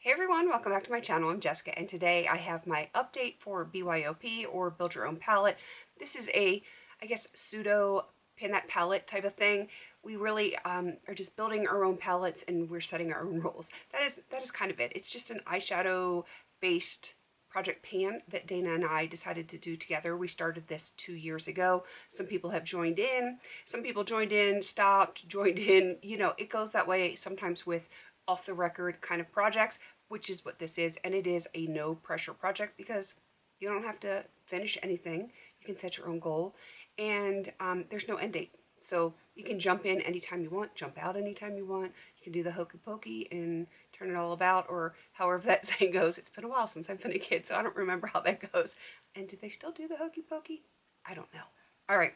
Hey everyone, welcome back to my channel. I'm Jessica, and today I have my update for BYOP, or Build Your Own Palette. This is a, I guess, pseudo pin that palette type of thing. We really are just building our own palettes and we're setting our own rules. That is kind of it. It's just an eyeshadow based project pan that Dana and I decided to do together. We started this 2 years ago. Some people have joined in. Some people joined in, stopped, joined in. You know, it goes that way sometimes with off the record kind of projects, which is what this is. And it is a no pressure project because you don't have to finish anything. You can set your own goal, and there's no end date. So you can jump in anytime you want, jump out anytime you want. You can do the hokey pokey and turn it all about, or however that saying goes. It's been a while since I've been a kid, so I don't remember how that goes. And do they still do the hokey pokey? I don't know. All right,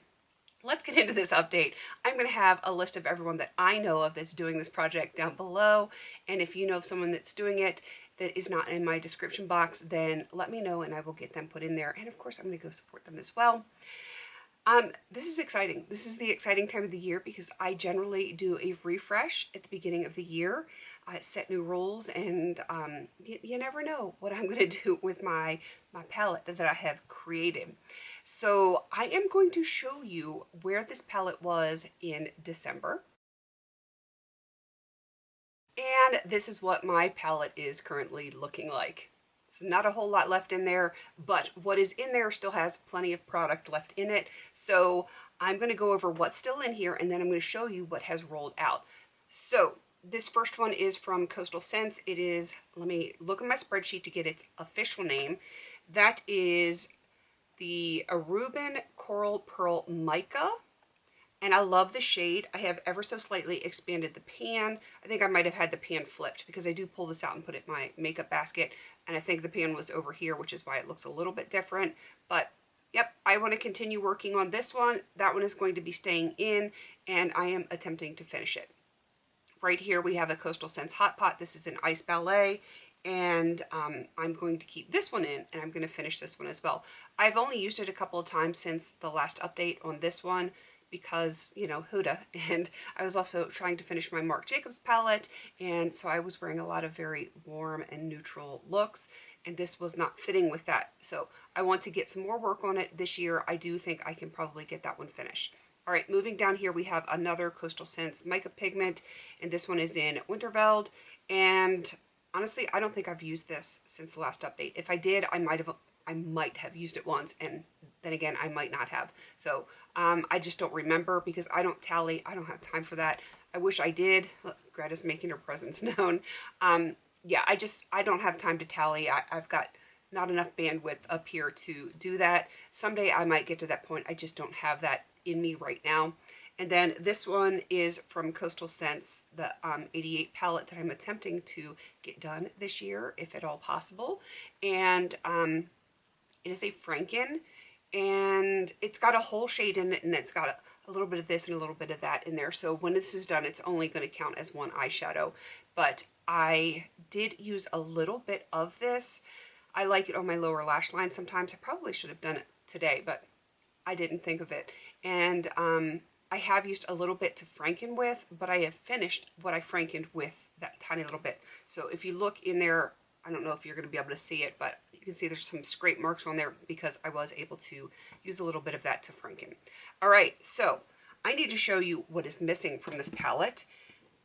let's get into this update. I'm going to have a list of everyone that I know of that's doing this project down below. And if you know of someone that's doing it that is not in my description box, then let me know and I will get them put in there. And of course, I'm going to go support them as well. This is exciting. This is the exciting time of the year because I generally do a refresh at the beginning of the year. I set new rules, and you never know what I'm going to do with my palette that I have created. So I am going to show you where this palette was in December. And this is what my palette is currently looking like. So not a whole lot left in there, but what is in there still has plenty of product left in it. So I'm going to go over what's still in here, and then I'm going to show you what has rolled out. So this first one is from Coastal Scents. It is, let me look at my spreadsheet to get its official name. That is the Aruban Coral Pearl Mica. And I love the shade. I have ever so slightly expanded the pan. I think I might have had the pan flipped because I do pull this out and put it in my makeup basket. And I think the pan was over here, which is why it looks a little bit different. But yep, I want to continue working on this one. That one is going to be staying in, and I am attempting to finish it. Right here we have a Coastal Scents Hot Pot. This is an Ice Ballet. And I'm going to keep this one in, and I'm going to finish this one as well. I've only used it a couple of times since the last update on this one, because, you know, Huda, and I was also trying to finish my Marc Jacobs palette, and so I was wearing a lot of very warm and neutral looks, and this was not fitting with that. So I want to get some more work on it this year. I do think I can probably get that one finished. All right, moving down here, we have another Coastal Scents Mica Pigment, and this one is in Winterveld, and honestly, I don't think I've used this since the last update. If I did, I might have used it once, and then again, I might not have. So I just don't remember because I don't tally. I don't have time for that. I wish I did. Look, Greta's making her presence known. Yeah, I don't have time to tally. I've got not enough bandwidth up here to do that. Someday I might get to that point. I just don't have that in me right now. And then this one is from Coastal Scents, the 88 palette that I'm attempting to get done this year, if at all possible. And it is a Franken, and it's got a whole shade in it, and it's got a little bit of this and a little bit of that in there. So when this is done, it's only going to count as one eyeshadow. But I did use a little bit of this. I like it on my lower lash line sometimes. I probably should have done it today, but I didn't think of it. And I have used a little bit to Franken with, but I have finished what I Frankened with that tiny little bit. So if you look in there, I don't know if you're going to be able to see it, but you can see there's some scrape marks on there because I was able to use a little bit of that to Franken. All right, so I need to show you what is missing from this palette.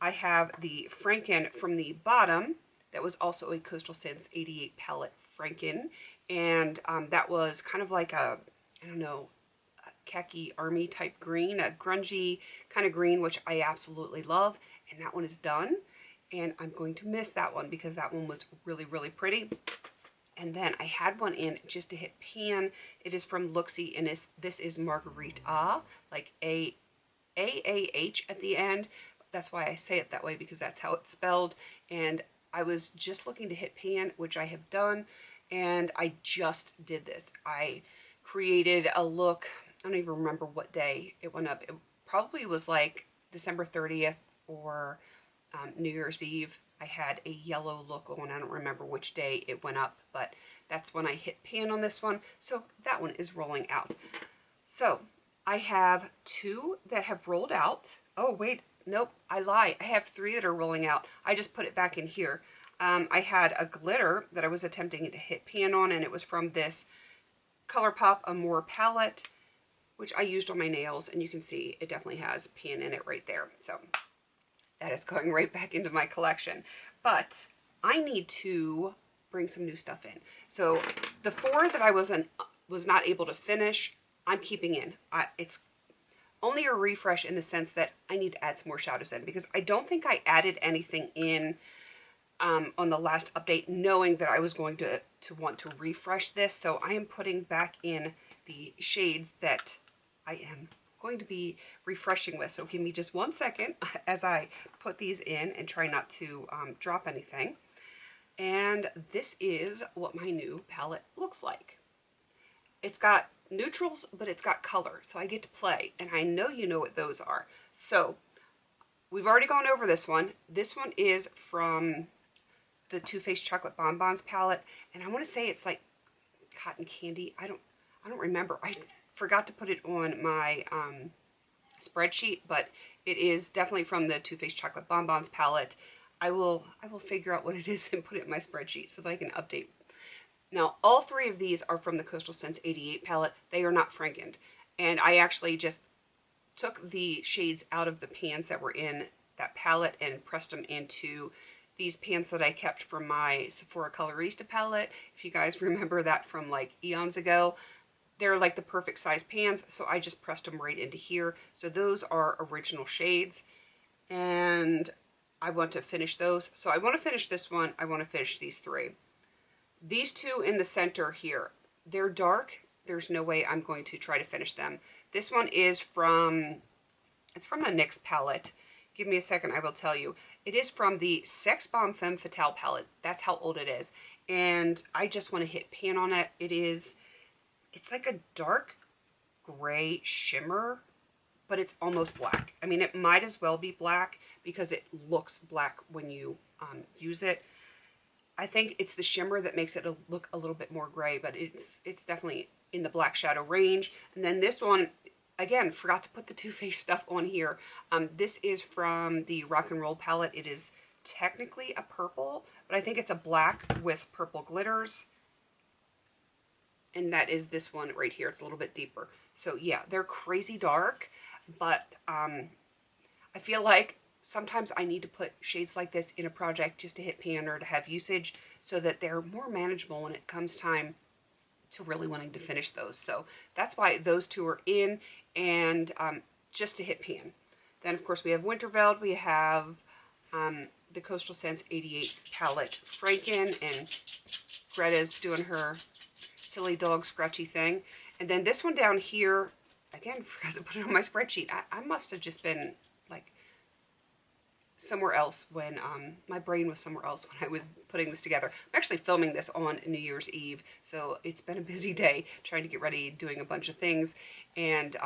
I have the Franken from the bottom. That was also a Coastal Scents 88 palette Franken, and that was kind of like a, I don't know, khaki army type green, a grungy kind of green, which I absolutely love. And that one is done, and I'm going to miss that one because that one was really, really pretty. And then I had one in just to hit pan. It is from Looksy, and this is Margarita, like A-A-H at the end. That's why I say it that way, because that's how it's spelled. And I was just looking to hit pan, which I have done, and I just did this. I created a look. I don't even remember what day it went up. It probably was like December 30th or New Year's Eve. I had a yellow look on. I don't remember which day it went up, but that's when I hit pan on this one. So that one is rolling out. So I have 2 that have rolled out. Oh, wait, nope, I lie. I have 3 that are rolling out. I just put it back in here. I had a glitter that I was attempting to hit pan on, and it was from this ColourPop Amore palette, which I used on my nails, and you can see it definitely has pan in it right there. So that is going right back into my collection. But I need to bring some new stuff in. So the 4 that I was not able to finish, I'm keeping in. It's only a refresh in the sense that I need to add some more shadows in, because I don't think I added anything in on the last update, knowing that I was going to want to refresh this. So I am putting back in the shades that I am going to be refreshing with. So give me just 1 second as I put these in and try not to drop anything. And this is what my new palette looks like. It's got neutrals, but it's got color, so I get to play, and I know you know what those are. So we've already gone over this one. This one is from the Too Faced Chocolate Bonbons palette, and I want to say it's like cotton candy. I don't remember. I forgot to put it on my spreadsheet, but it is definitely from the Too Faced Chocolate Bonbons palette. I will figure out what it is and put it in my spreadsheet so that I can update. Now, all 3 of these are from the Coastal Scents 88 palette. They are not frankened. And I actually just took the shades out of the pans that were in that palette and pressed them into these pans that I kept from my Sephora Colorista palette. If you guys remember that from like eons ago, they're like the perfect size pans, so I just pressed them right into here. So those are original shades, and I want to finish those. So I want to finish this one. I want to finish these 3. These 2 in the center here, they're dark. There's no way I'm going to try to finish them. This one is from, it's from a NYX palette. Give me a second, I will tell you. It is from the Sex Bomb Femme Fatale palette. That's how old it is. And I just want to hit pan on it. It's like a dark gray shimmer, but it's almost black. I mean, it might as well be black because it looks black when you use it. I think it's the shimmer that makes it look a little bit more gray, but it's definitely in the black shadow range. And then this one, again, forgot to put the Too Faced stuff on here. This is from the Rock and Roll palette. It is technically a purple, but I think it's a black with purple glitters. And that is this one right here. It's a little bit deeper. So yeah, they're crazy dark, but I feel like sometimes I need to put shades like this in a project just to hit pan or to have usage so that they're more manageable when it comes time to really wanting to finish those. So that's why those 2 are in, and just to hit pan. Then of course we have Winterveld, we have the Coastal Scents 88 palette Franken, and Greta's doing her silly dog scratchy thing. And then this one down here, again, forgot to put it on my spreadsheet. I must have just been like somewhere else when my brain was somewhere else when I was putting this together. I'm actually filming this on New Year's Eve, so it's been a busy day trying to get ready, doing a bunch of things, and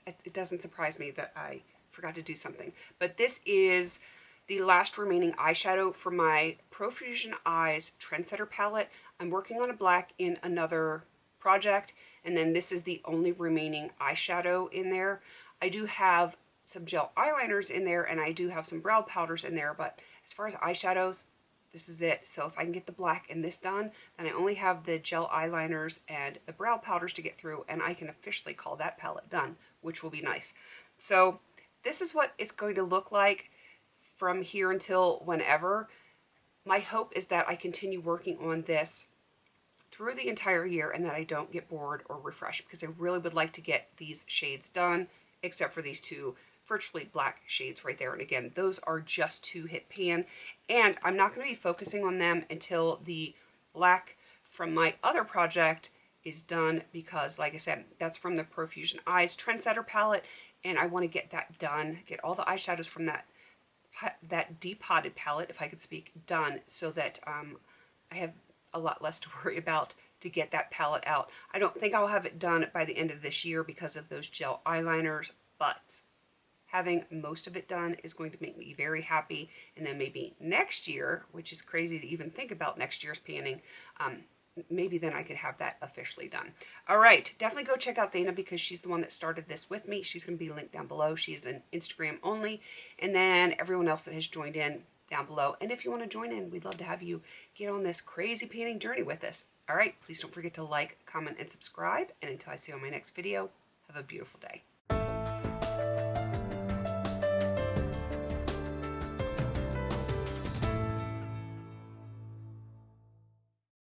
it doesn't surprise me that I forgot to do something. But this is the last remaining eyeshadow for my Profusion Eyes Trendsetter palette. I'm working on a black in another project, and then this is the only remaining eyeshadow in there. I do have some gel eyeliners in there, and I do have some brow powders in there, but as far as eyeshadows, this is it. So if I can get the black and this done, then I only have the gel eyeliners and the brow powders to get through, and I can officially call that palette done, which will be nice. So this is what it's going to look like from here until whenever. My hope is that I continue working on this through the entire year and that I don't get bored or refreshed, because I really would like to get these shades done, except for these 2 virtually black shades right there. And again, those are just to hit pan, and I'm not going to be focusing on them until the black from my other project is done, because like I said, that's from the Profusion Eyes Trendsetter palette, and I want to get that done, get all the eyeshadows from that depotted palette, if I could speak, done, so that I have a lot less to worry about to get that palette out. I don't think I'll have it done by the end of this year because of those gel eyeliners, but having most of it done is going to make me very happy. And then maybe next year, which is crazy to even think about next year's panning, maybe then I could have that officially done. All right, definitely go check out Dana, because she's the one that started this with me. She's going to be linked down below. She's an Instagram only. And then everyone else that has joined in, down below. And if you want to join in, we'd love to have you get on this crazy painting journey with us. All right, please don't forget to like, comment, and subscribe. And until I see you on my next video, have a beautiful day.